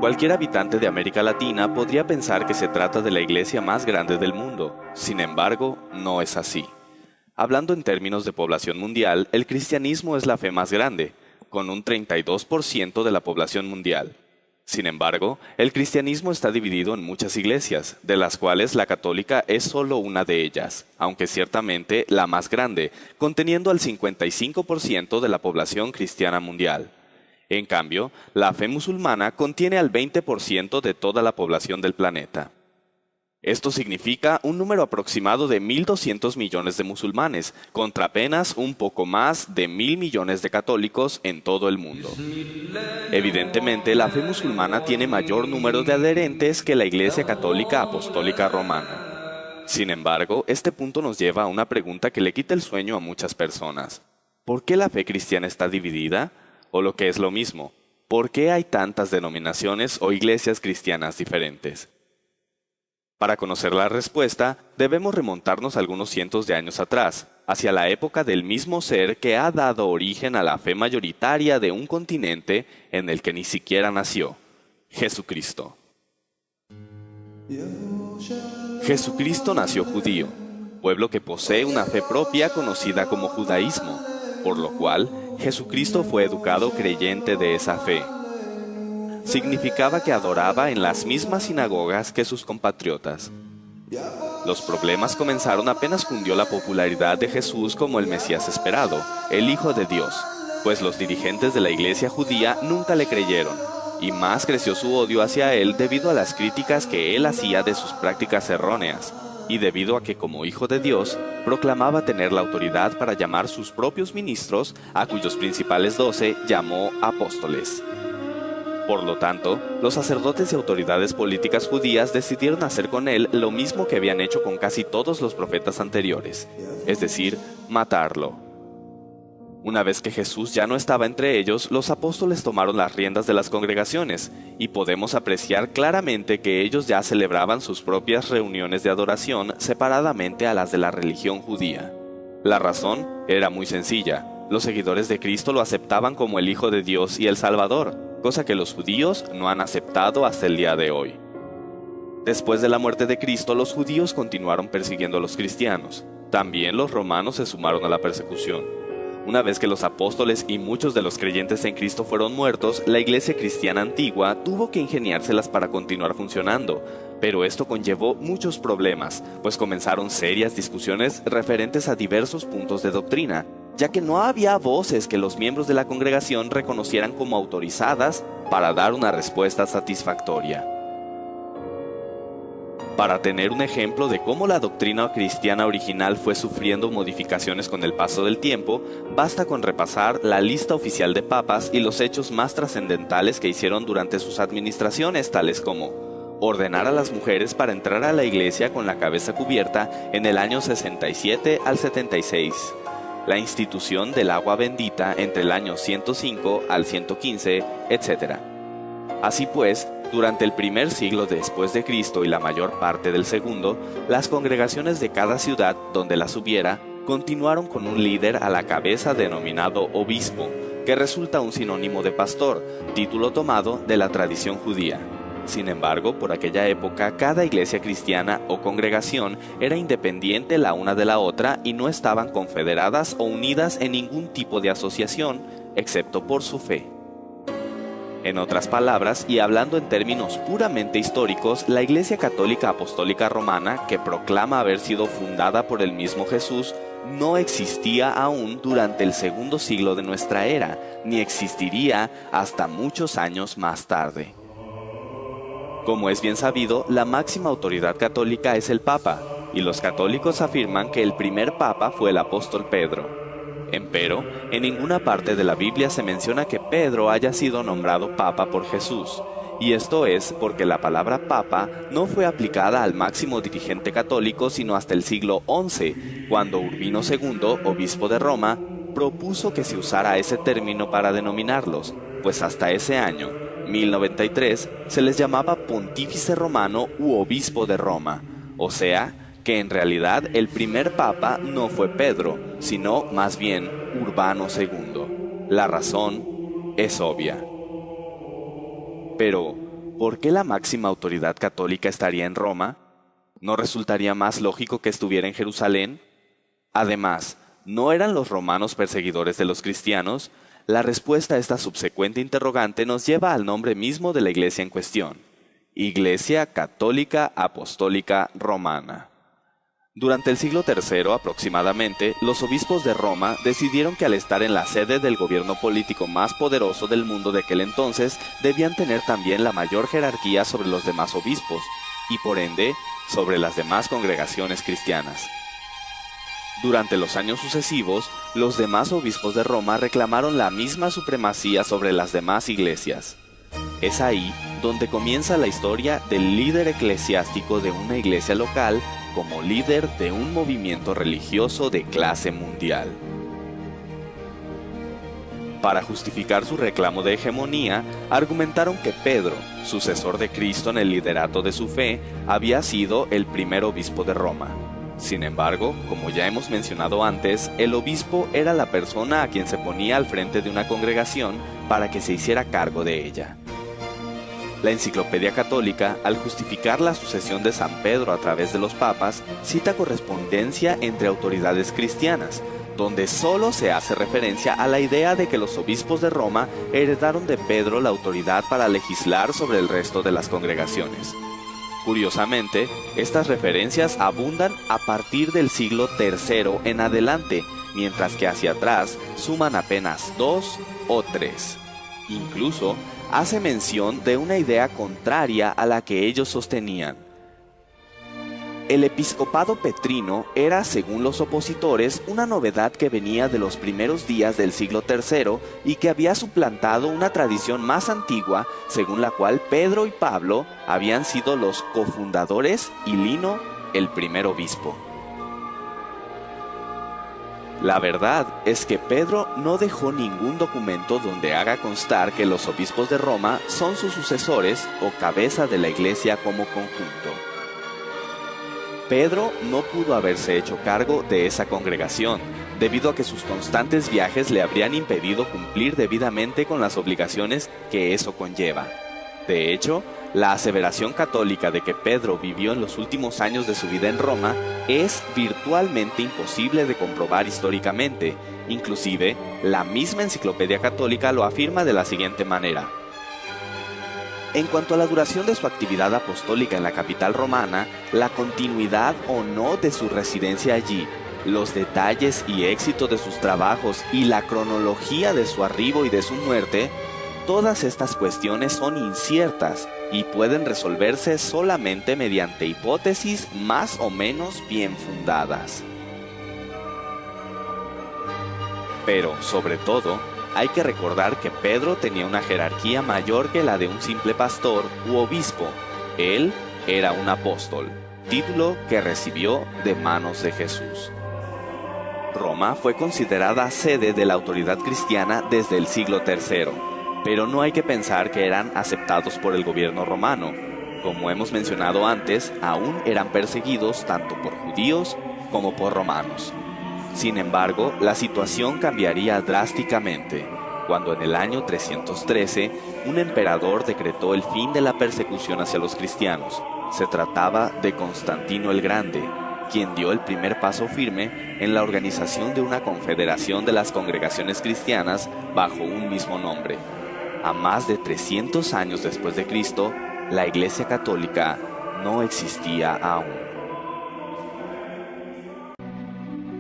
Cualquier habitante de América Latina podría pensar que se trata de la iglesia más grande del mundo. Sin embargo, no es así. Hablando en términos de población mundial, el cristianismo es la fe más grande, con un 32% de la población mundial. Sin embargo, el cristianismo está dividido en muchas iglesias, de las cuales la católica es solo una de ellas, aunque ciertamente la más grande, conteniendo al 55% de la población cristiana mundial. En cambio, la fe musulmana contiene al 20% de toda la población del planeta. Esto significa un número aproximado de 1.200 millones de musulmanes, contra apenas un poco más de 1.000 millones de católicos en todo el mundo. Evidentemente, la fe musulmana tiene mayor número de adherentes que la Iglesia Católica Apostólica Romana. Sin embargo, este punto nos lleva a una pregunta que le quita el sueño a muchas personas. ¿Por qué la fe cristiana está dividida? O lo que es lo mismo, ¿por qué hay tantas denominaciones o iglesias cristianas diferentes? Para conocer la respuesta, debemos remontarnos algunos cientos de años atrás, hacia la época del mismo ser que ha dado origen a la fe mayoritaria de un continente en el que ni siquiera nació, Jesucristo. Jesucristo nació judío, pueblo que posee una fe propia conocida como judaísmo, por lo cual Jesucristo fue educado creyente de esa fe. Significaba que adoraba en las mismas sinagogas que sus compatriotas. Los problemas comenzaron apenas cundió la popularidad de Jesús como el Mesías esperado, el Hijo de Dios, pues los dirigentes de la iglesia judía nunca le creyeron, y más creció su odio hacia él debido a las críticas que él hacía de sus prácticas erróneas, y debido a que como Hijo de Dios, proclamaba tener la autoridad para llamar sus propios ministros, a cuyos principales 12 llamó apóstoles. Por lo tanto, los sacerdotes y autoridades políticas judías decidieron hacer con él lo mismo que habían hecho con casi todos los profetas anteriores, es decir, matarlo. Una vez que Jesús ya no estaba entre ellos, los apóstoles tomaron las riendas de las congregaciones, y podemos apreciar claramente que ellos ya celebraban sus propias reuniones de adoración separadamente a las de la religión judía. La razón era muy sencilla: los seguidores de Cristo lo aceptaban como el Hijo de Dios y el Salvador, cosa que los judíos no han aceptado hasta el día de hoy. Después de la muerte de Cristo, los judíos continuaron persiguiendo a los cristianos. También los romanos se sumaron a la persecución. Una vez que los apóstoles y muchos de los creyentes en Cristo fueron muertos, la iglesia cristiana antigua tuvo que ingeniárselas para continuar funcionando, pero esto conllevó muchos problemas, pues comenzaron serias discusiones referentes a diversos puntos de doctrina, ya que no había voces que los miembros de la congregación reconocieran como autorizadas para dar una respuesta satisfactoria. Para tener un ejemplo de cómo la doctrina cristiana original fue sufriendo modificaciones con el paso del tiempo, basta con repasar la lista oficial de papas y los hechos más trascendentales que hicieron durante sus administraciones, tales como ordenar a las mujeres para entrar a la iglesia con la cabeza cubierta en el año 67 al 76, la institución del agua bendita entre el año 105 al 115, etc. Así pues, durante el primer siglo después de Cristo y la mayor parte del segundo, las congregaciones de cada ciudad donde las hubiera continuaron con un líder a la cabeza denominado obispo, que resulta un sinónimo de pastor, título tomado de la tradición judía. Sin embargo, por aquella época, cada iglesia cristiana o congregación era independiente la una de la otra y no estaban confederadas o unidas en ningún tipo de asociación, excepto por su fe. En otras palabras, y hablando en términos puramente históricos, la Iglesia Católica Apostólica Romana, que proclama haber sido fundada por el mismo Jesús, no existía aún durante el segundo siglo de nuestra era, ni existiría hasta muchos años más tarde. Como es bien sabido, la máxima autoridad católica es el Papa, y los católicos afirman que el primer Papa fue el apóstol Pedro. Empero, en ninguna parte de la Biblia se menciona que Pedro haya sido nombrado Papa por Jesús, y esto es porque la palabra Papa no fue aplicada al máximo dirigente católico sino hasta el siglo XI, cuando Urbino II, obispo de Roma, propuso que se usara ese término para denominarlos, pues hasta ese año, 1093, se les llamaba Pontífice Romano u Obispo de Roma, o sea, que en realidad el primer papa no fue Pedro, sino más bien Urbano II. La razón es obvia. Pero, ¿por qué la máxima autoridad católica estaría en Roma? ¿No resultaría más lógico que estuviera en Jerusalén? Además, ¿no eran los romanos perseguidores de los cristianos? La respuesta a esta subsecuente interrogante nos lleva al nombre mismo de la iglesia en cuestión: Iglesia Católica Apostólica Romana. Durante el siglo III aproximadamente, los obispos de Roma decidieron que al estar en la sede del gobierno político más poderoso del mundo de aquel entonces, debían tener también la mayor jerarquía sobre los demás obispos, y por ende, sobre las demás congregaciones cristianas. Durante los años sucesivos, los demás obispos de Roma reclamaron la misma supremacía sobre las demás iglesias. Es ahí donde comienza la historia del líder eclesiástico de una iglesia local como líder de un movimiento religioso de clase mundial. Para justificar su reclamo de hegemonía, argumentaron que Pedro, sucesor de Cristo en el liderato de su fe, había sido el primer obispo de Roma. Sin embargo, como ya hemos mencionado antes, el obispo era la persona a quien se ponía al frente de una congregación para que se hiciera cargo de ella. La Enciclopedia Católica, al justificar la sucesión de San Pedro a través de los papas, cita correspondencia entre autoridades cristianas, donde solo se hace referencia a la idea de que los obispos de Roma heredaron de Pedro la autoridad para legislar sobre el resto de las congregaciones. Curiosamente, estas referencias abundan a partir del siglo III en adelante, mientras que hacia atrás suman apenas 2 o 3. Incluso hace mención de una idea contraria a la que ellos sostenían. El episcopado petrino era, según los opositores, una novedad que venía de los primeros días del siglo III y que había suplantado una tradición más antigua, según la cual Pedro y Pablo habían sido los cofundadores y Lino el primer obispo. La verdad es que Pedro no dejó ningún documento donde haga constar que los obispos de Roma son sus sucesores o cabeza de la iglesia como conjunto. Pedro no pudo haberse hecho cargo de esa congregación, debido a que sus constantes viajes le habrían impedido cumplir debidamente con las obligaciones que eso conlleva. De hecho, la aseveración católica de que Pedro vivió en los últimos años de su vida en Roma es virtualmente imposible de comprobar históricamente. Inclusive, la misma Enciclopedia Católica lo afirma de la siguiente manera. En cuanto a la duración de su actividad apostólica en la capital romana, la continuidad o no de su residencia allí, los detalles y éxito de sus trabajos y la cronología de su arribo y de su muerte, todas estas cuestiones son inciertas y pueden resolverse solamente mediante hipótesis más o menos bien fundadas. Pero, sobre todo, hay que recordar que Pedro tenía una jerarquía mayor que la de un simple pastor u obispo. Él era un apóstol, título que recibió de manos de Jesús. Roma fue considerada sede de la autoridad cristiana desde el siglo III, pero no hay que pensar que eran aceptados por el gobierno romano. Como hemos mencionado antes, aún eran perseguidos tanto por judíos como por romanos. Sin embargo, la situación cambiaría drásticamente, cuando en el año 313 un emperador decretó el fin de la persecución hacia los cristianos. Se trataba de Constantino el Grande, quien dio el primer paso firme en la organización de una confederación de las congregaciones cristianas bajo un mismo nombre. A más de 300 años después de Cristo, la Iglesia Católica no existía aún.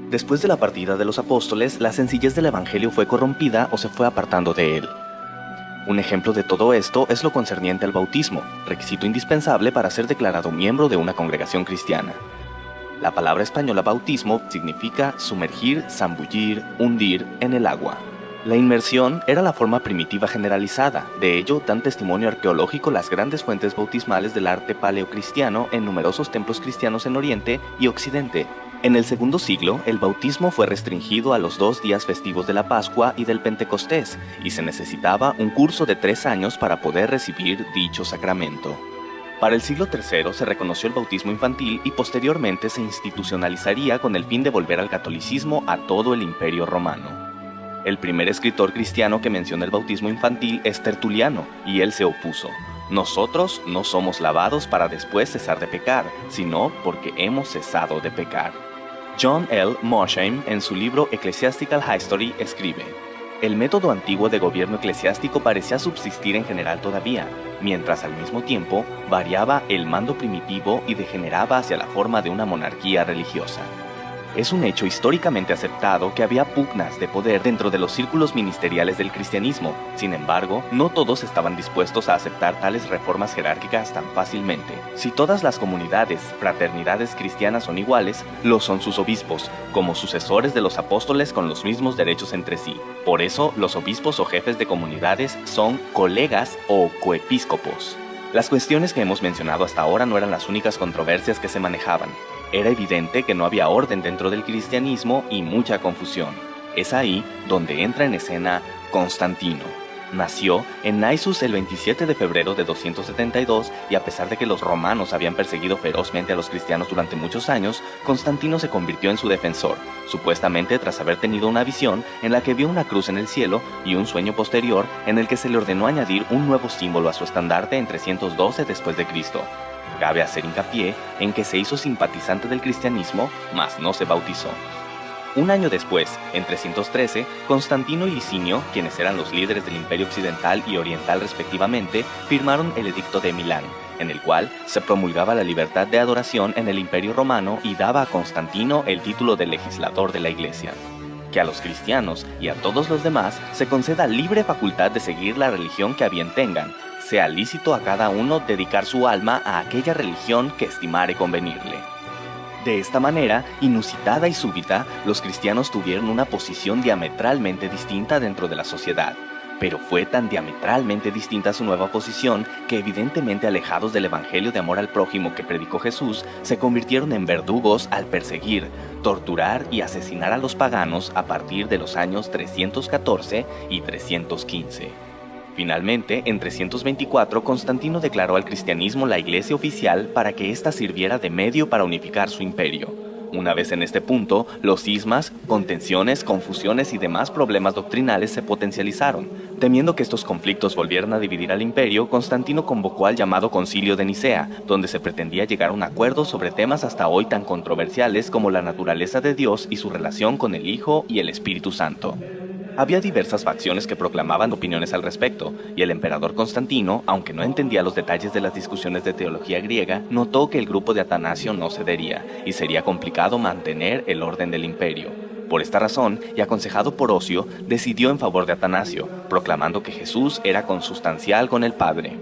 Después de la partida de los apóstoles, la sencillez del evangelio fue corrompida o se fue apartando de él. Un ejemplo de todo esto es lo concerniente al bautismo, requisito indispensable para ser declarado miembro de una congregación cristiana. La palabra española bautismo significa sumergir, zambullir, hundir en el agua. La inmersión era la forma primitiva generalizada, de ello dan testimonio arqueológico las grandes fuentes bautismales del arte paleocristiano en numerosos templos cristianos en Oriente y Occidente. En el segundo siglo, el bautismo fue restringido a los 2 días festivos de la Pascua y del Pentecostés, y se necesitaba un curso de 3 años para poder recibir dicho sacramento. Para el siglo III se reconoció el bautismo infantil y posteriormente se institucionalizaría con el fin de volver al catolicismo a todo el Imperio Romano. El primer escritor cristiano que menciona el bautismo infantil es Tertuliano, y él se opuso. Nosotros no somos lavados para después cesar de pecar, sino porque hemos cesado de pecar. John L. Mosheim, en su libro Ecclesiastical History, escribe: el método antiguo de gobierno eclesiástico parecía subsistir en general todavía, mientras al mismo tiempo variaba el mando primitivo y degeneraba hacia la forma de una monarquía religiosa. Es un hecho históricamente aceptado que había pugnas de poder dentro de los círculos ministeriales del cristianismo. Sin embargo, no todos estaban dispuestos a aceptar tales reformas jerárquicas tan fácilmente. Si todas las comunidades, fraternidades cristianas son iguales, lo son sus obispos, como sucesores de los apóstoles con los mismos derechos entre sí. Por eso, los obispos o jefes de comunidades son colegas o coepiscopos. Las cuestiones que hemos mencionado hasta ahora no eran las únicas controversias que se manejaban. Era evidente que no había orden dentro del cristianismo y mucha confusión. Es ahí donde entra en escena Constantino. Nació en Naissus el 27 de febrero de 272 y a pesar de que los romanos habían perseguido ferozmente a los cristianos durante muchos años, Constantino se convirtió en su defensor, supuestamente tras haber tenido una visión en la que vio una cruz en el cielo y un sueño posterior en el que se le ordenó añadir un nuevo símbolo a su estandarte en 312 después de Cristo. Cabe hacer hincapié en que se hizo simpatizante del cristianismo, mas no se bautizó. Un año después, en 313, Constantino y Licinio, quienes eran los líderes del Imperio Occidental y Oriental respectivamente, firmaron el Edicto de Milán, en el cual se promulgaba la libertad de adoración en el Imperio Romano y daba a Constantino el título de legislador de la Iglesia. Que a los cristianos y a todos los demás se conceda libre facultad de seguir la religión que a bien tengan, sea lícito a cada uno dedicar su alma a aquella religión que estimare convenirle. De esta manera, inusitada y súbita, los cristianos tuvieron una posición diametralmente distinta dentro de la sociedad, pero fue tan diametralmente distinta su nueva posición que evidentemente alejados del evangelio de amor al prójimo que predicó Jesús, se convirtieron en verdugos al perseguir, torturar y asesinar a los paganos a partir de los años 314 y 315. Finalmente, en 324, Constantino declaró al cristianismo la iglesia oficial para que ésta sirviera de medio para unificar su imperio. Una vez en este punto, los cismas, contenciones, confusiones y demás problemas doctrinales se potencializaron. Temiendo que estos conflictos volvieran a dividir al imperio, Constantino convocó al llamado Concilio de Nicea, donde se pretendía llegar a un acuerdo sobre temas hasta hoy tan controversiales como la naturaleza de Dios y su relación con el Hijo y el Espíritu Santo. Había diversas facciones que proclamaban opiniones al respecto, y el emperador Constantino, aunque no entendía los detalles de las discusiones de teología griega, notó que el grupo de Atanasio no cedería, y sería complicado mantener el orden del imperio. Por esta razón, y aconsejado por Ocio, decidió en favor de Atanasio, proclamando que Jesús era consustancial con el Padre.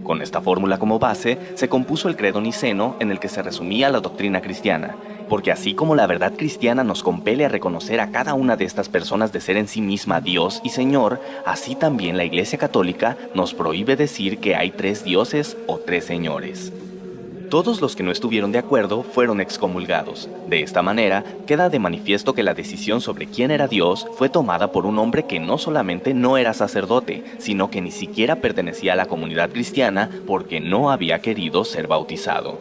Con esta fórmula como base, se compuso el credo niceno en el que se resumía la doctrina cristiana, porque así como la verdad cristiana nos compele a reconocer a cada una de estas personas de ser en sí misma Dios y Señor, así también la Iglesia Católica nos prohíbe decir que hay tres dioses o tres señores. Todos los que no estuvieron de acuerdo fueron excomulgados. De esta manera, queda de manifiesto que la decisión sobre quién era Dios fue tomada por un hombre que no solamente no era sacerdote, sino que ni siquiera pertenecía a la comunidad cristiana porque no había querido ser bautizado.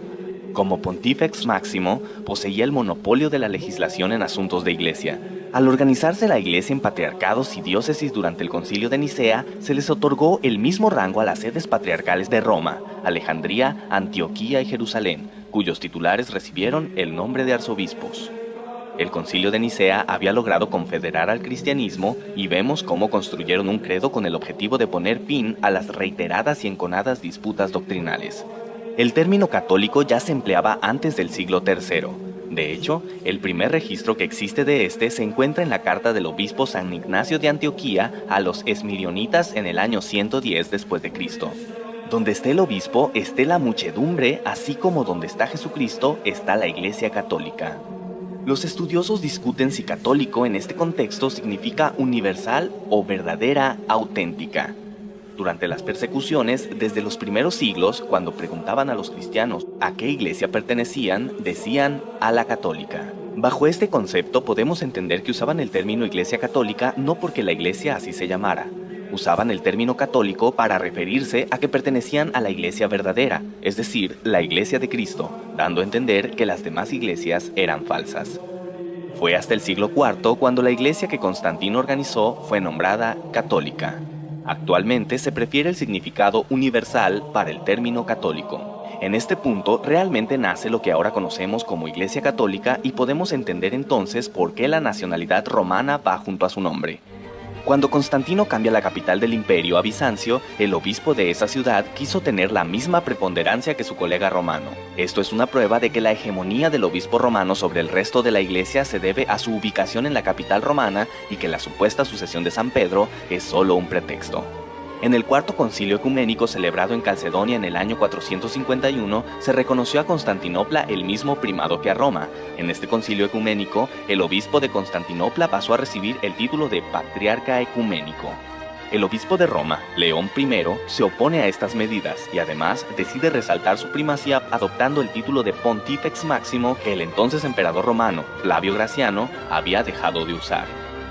Como Pontífex Máximo, poseía el monopolio de la legislación en asuntos de iglesia. Al organizarse la iglesia en patriarcados y diócesis durante el Concilio de Nicea, se les otorgó el mismo rango a las sedes patriarcales de Roma, Alejandría, Antioquía y Jerusalén, cuyos titulares recibieron el nombre de arzobispos. El Concilio de Nicea había logrado confederar al cristianismo y vemos cómo construyeron un credo con el objetivo de poner fin a las reiteradas y enconadas disputas doctrinales. El término católico ya se empleaba antes del siglo III. De hecho, el primer registro que existe de este se encuentra en la carta del obispo San Ignacio de Antioquía a los esmirionitas en el año 110 después de Cristo. Donde esté el obispo, esté la muchedumbre, así como donde está Jesucristo, está la Iglesia Católica. Los estudiosos discuten si católico en este contexto significa universal o verdadera, auténtica. Durante las persecuciones, desde los primeros siglos, cuando preguntaban a los cristianos a qué iglesia pertenecían, decían a la católica. Bajo este concepto podemos entender que usaban el término iglesia católica no porque la iglesia así se llamara. Usaban el término católico para referirse a que pertenecían a la iglesia verdadera, es decir, la iglesia de Cristo, dando a entender que las demás iglesias eran falsas. Fue hasta el siglo IV cuando la iglesia que Constantino organizó fue nombrada católica. Actualmente se prefiere el significado universal para el término católico. En este punto realmente nace lo que ahora conocemos como Iglesia Católica y podemos entender entonces por qué la nacionalidad romana va junto a su nombre. Cuando Constantino cambia la capital del imperio a Bizancio, el obispo de esa ciudad quiso tener la misma preponderancia que su colega romano. Esto es una prueba de que la hegemonía del obispo romano sobre el resto de la iglesia se debe a su ubicación en la capital romana y que la supuesta sucesión de San Pedro es solo un pretexto. En el Cuarto Concilio Ecuménico celebrado en Calcedonia en el año 451, se reconoció a Constantinopla el mismo primado que a Roma. En este concilio ecuménico, el obispo de Constantinopla pasó a recibir el título de Patriarca Ecuménico. El obispo de Roma, León I, se opone a estas medidas y además decide resaltar su primacía adoptando el título de Pontifex Máximo que el entonces emperador romano, Flavio Graciano, había dejado de usar.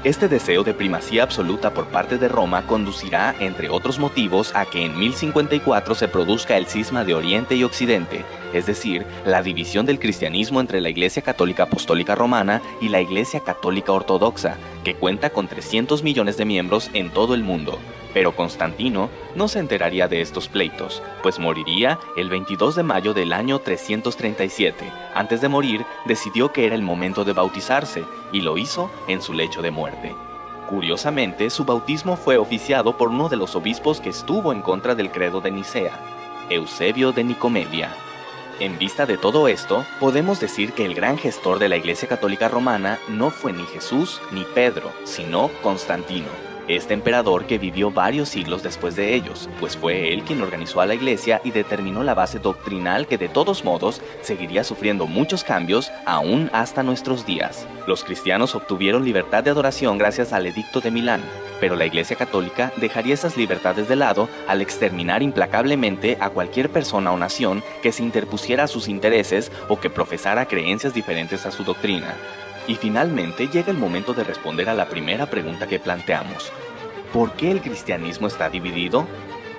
Este deseo de primacía absoluta por parte de Roma conducirá, entre otros motivos, a que en 1054 se produzca el cisma de Oriente y Occidente, es decir, la división del cristianismo entre la Iglesia Católica Apostólica Romana y la Iglesia Católica Ortodoxa, que cuenta con 300 millones de miembros en todo el mundo. Pero Constantino no se enteraría de estos pleitos, pues moriría el 22 de mayo del año 337. Antes de morir, decidió que era el momento de bautizarse, y lo hizo en su lecho de muerte. Curiosamente, su bautismo fue oficiado por uno de los obispos que estuvo en contra del credo de Nicea, Eusebio de Nicomedia. En vista de todo esto, podemos decir que el gran gestor de la Iglesia Católica Romana no fue ni Jesús ni Pedro, sino Constantino, este emperador que vivió varios siglos después de ellos, pues fue él quien organizó a la Iglesia y determinó la base doctrinal que de todos modos seguiría sufriendo muchos cambios aún hasta nuestros días. Los cristianos obtuvieron libertad de adoración gracias al Edicto de Milán, pero la Iglesia Católica dejaría esas libertades de lado al exterminar implacablemente a cualquier persona o nación que se interpusiera a sus intereses o que profesara creencias diferentes a su doctrina. Y finalmente llega el momento de responder a la primera pregunta que planteamos. ¿Por qué el cristianismo está dividido?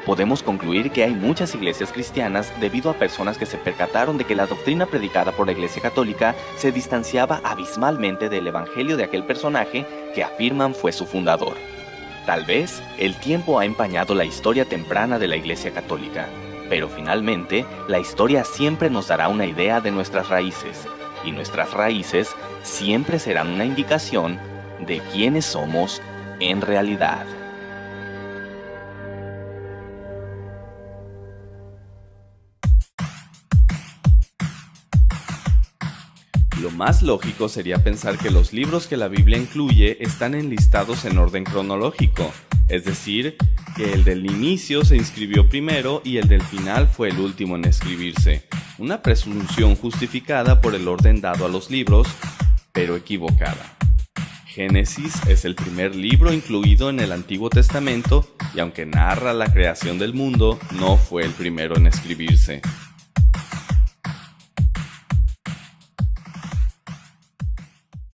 Podemos concluir que hay muchas iglesias cristianas debido a personas que se percataron de que la doctrina predicada por la Iglesia Católica se distanciaba abismalmente del evangelio de aquel personaje que afirman fue su fundador. Tal vez el tiempo ha empañado la historia temprana de la Iglesia Católica, pero finalmente la historia siempre nos dará una idea de nuestras raíces, y nuestras raíces siempre serán una indicación de quiénes somos en realidad. Lo más lógico sería pensar que los libros que la Biblia incluye están enlistados en orden cronológico, es decir, que el del inicio se inscribió primero y el del final fue el último en escribirse. Una presunción justificada por el orden dado a los libros, pero equivocada. Génesis es el primer libro incluido en el Antiguo Testamento y aunque narra la creación del mundo, no fue el primero en escribirse.